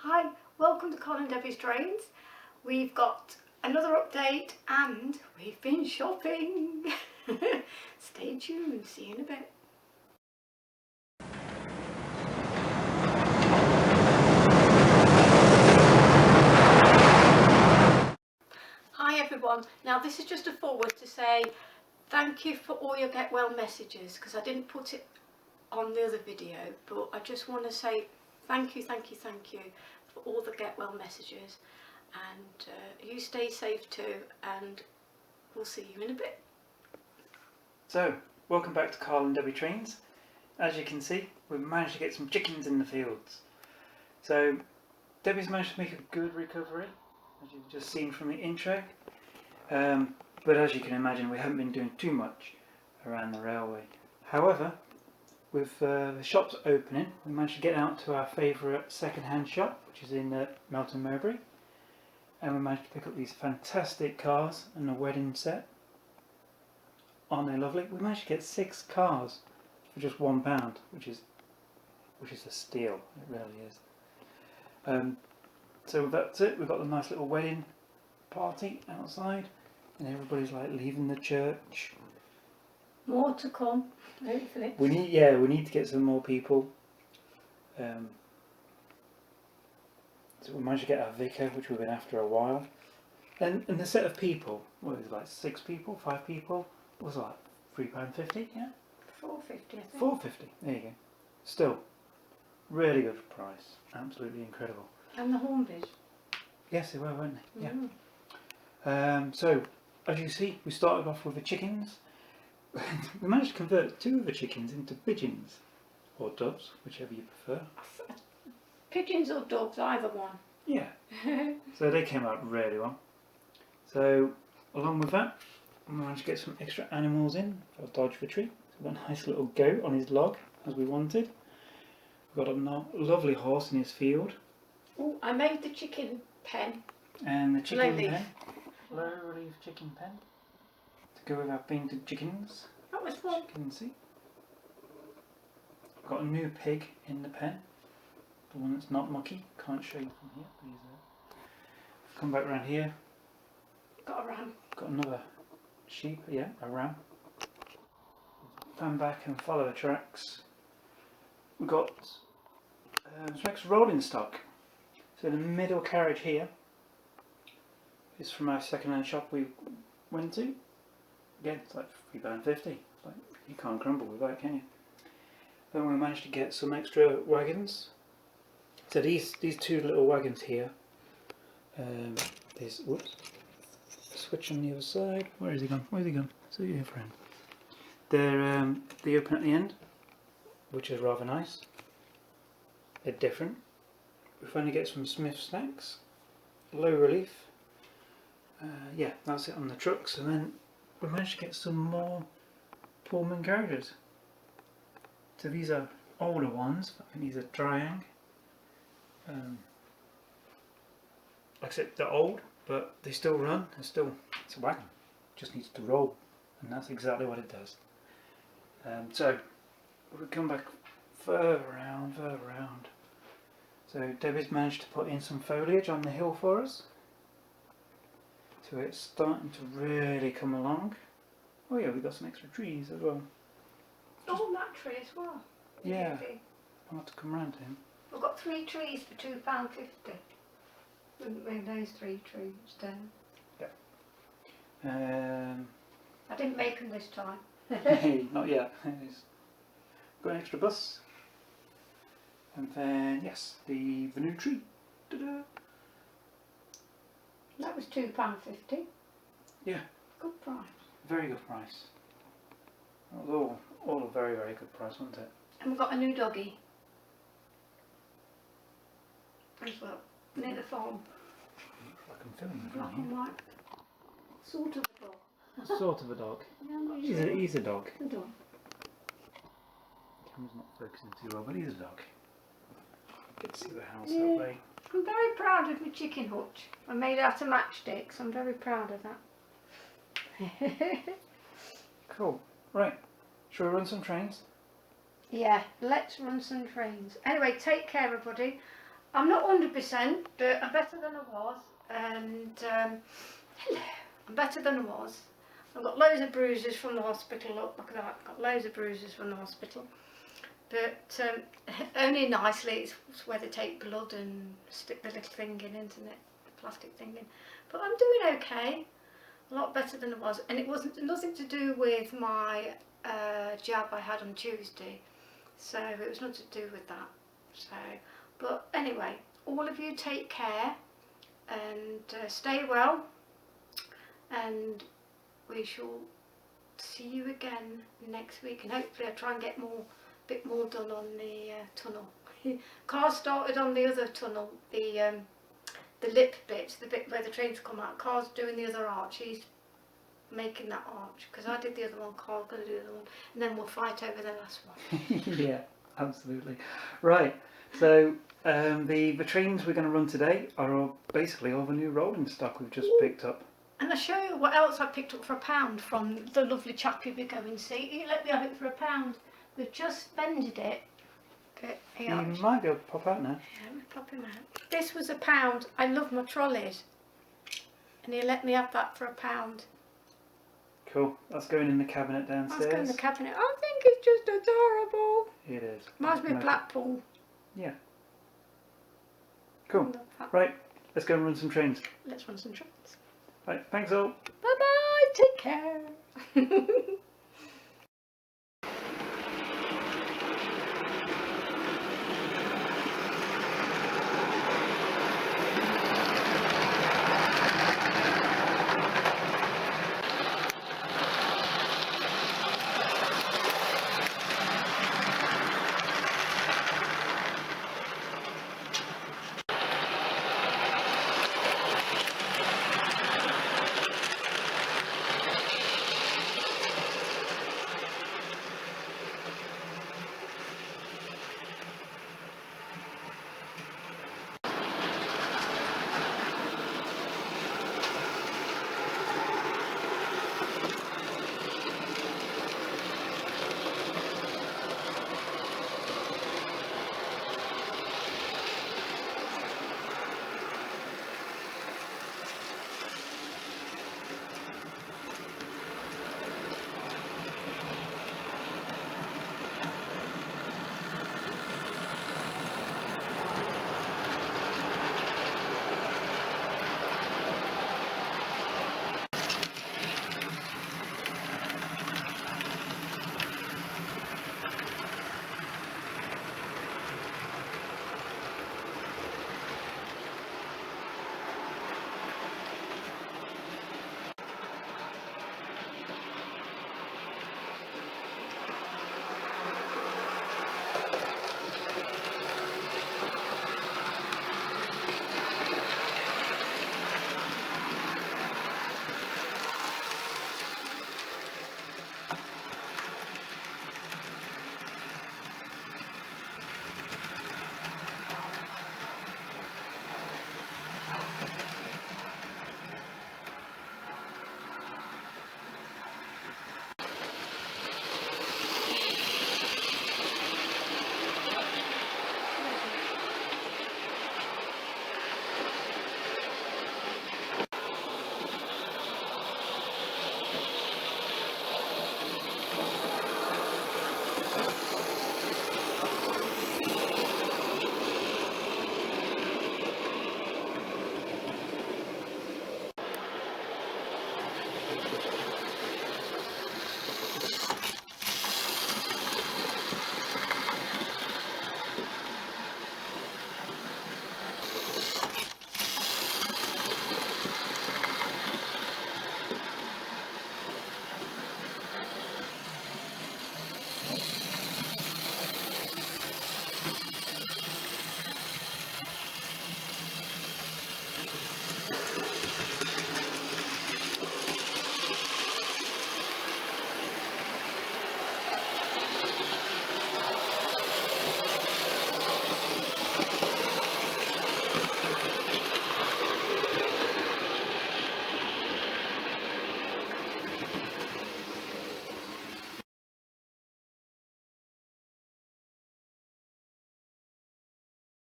Hi, welcome to Colin Debbie's Trains. We've got another update and we've been shopping. Stay tuned, see you in a bit. Hi everyone, now this is just a forward to say thank you for all your get well messages, because I didn't put it on the other video, but I just want to say thank you for all the get well messages, and you stay safe too, and we'll see you in a bit. So, welcome back to Carl and Debbie Trains. As you can see, we've managed to get some chickens in the fields. So, Debbie's managed to make a good recovery, as you've just seen from the intro. But as you can imagine, we haven't been doing too much around the railway. However, with the shops opening, we managed to get out to our favourite second-hand shop, which is in Melton, Mowbray, and we managed to pick up these fantastic cars and a wedding set. Aren't they lovely? We managed to get 6 cars for just £1, which is a steal. It really is. So that's it. We've got the nice little wedding party outside, and everybody's like leaving the church. More to come, hopefully. We need to get some more people. So we managed to get our vicar, which we've been after a while. And the set of people, what was it, like 6 people, 5 people? What was it, like £3.50? Yeah? £4.50 I think. £4.50, there you go. Still, really good price. Absolutely incredible. And the Hornbys. Yes, they were, weren't they? Mm. Yeah. So, as you see, we started off with the chickens. We managed to convert 2 of the chickens into pigeons, or doves, whichever you prefer. Pigeons or dogs, either one. Yeah. So they came out really well. So, along with that, we managed to get some extra animals in for Dodge Retreat. So we've got a nice little goat on his log, as we wanted. We've got a lovely horse in his field. Oh, I made the chicken pen. And the chicken Low pen. Low relief chicken pen. To go with our painted chickens. That was fun. You can see. Got a new pig in the pen. The one that's not mucky. Can't show you from here, but he's there. Come back around here. Got a ram. Got another sheep, yeah, a ram. Fan back and follow the tracks. We've got some extra rolling stock. So the middle carriage here is from our second-hand shop we went to. Again, it's like £3.50. It's like, you can't grumble with that, can you? Then we managed to get some extra wagons. So these 2 little wagons here. There's switch on the other side. Where is he gone? Where's he gone? See you, friend. They open at the end, which is rather nice. They're different. We finally get some Smith snacks, low relief. Yeah, that's it on the trucks, and then we managed to get some more Pullman carriages. So these are older ones. I think these are Triang. Like I said, they're old, but they still run. It's a wagon. It just needs to roll, and that's exactly what it does. So we come back further around. So Debbie's managed to put in some foliage on the hill for us. So it's starting to really come along. Oh yeah, we've got some extra trees as well. Oh, that tree as well. Yeah, I'll have to come round to him. We've got 3 trees for £2.50. Wouldn't make those 3 trees down. Yeah. I didn't make them this time. Not yet. Got an extra bus. And then, yes, the new tree. Ta-da. That was £2.50. Yeah. Good price. Very good price. That was all a very, very good price, wasn't it? And we've got a new doggy as well, near the farm. Like I'm filming Black from and here. white. Sort of a dog. Sort of a dog. Yeah, I'm not sure. He's a dog. A dog. Camera's not focusing too well, but he's a dog. Get to see the house Yeah. that way. I'm very proud of my chicken hutch. I made out of matchsticks. I'm very proud of that. Cool. Right. Shall we run some trains? Yeah, let's run some trains. Anyway, take care everybody. I'm not 100%, but I'm better than I was. And hello, I'm better than I was. I've got loads of bruises from the hospital. Look at that. I've got loads of bruises from the hospital. But only nicely, it's where they take blood and stick the little thing in, isn't it? The plastic thing in. But I'm doing okay. A lot better than I was. And it wasn't nothing to do with my jab I had on Tuesday. So it was nothing to do with that. So, but anyway, all of you take care and stay well. And we shall see you again next week. And hopefully I'll try and get bit more done on the tunnel. Carl started on the other tunnel, the lip bit, the bit where the trains come out. Carl's doing the other arch. He's making that arch because I did the other one. Carl's going to do the other one, and then we'll fight over the last one. Yeah, absolutely. Right. So the vitrines we're going to run today are basically all the new rolling stock we've just picked up. And I'll show you what else I picked up for £1 from the lovely chap you'll be going to see. He let me have it for £1. We've just vended it. But You might be able to pop out now. Yeah, let me pop him out. This was £1. I love my trolleys. And he let me have that for £1. Cool. That's going in the cabinet That's downstairs. going in the cabinet. I think it's just adorable. It is. Reminds me of Blackpool. Yeah. Cool. Right, let's go and run some trains. Let's run some trains. Right, thanks all. Bye bye. Take care.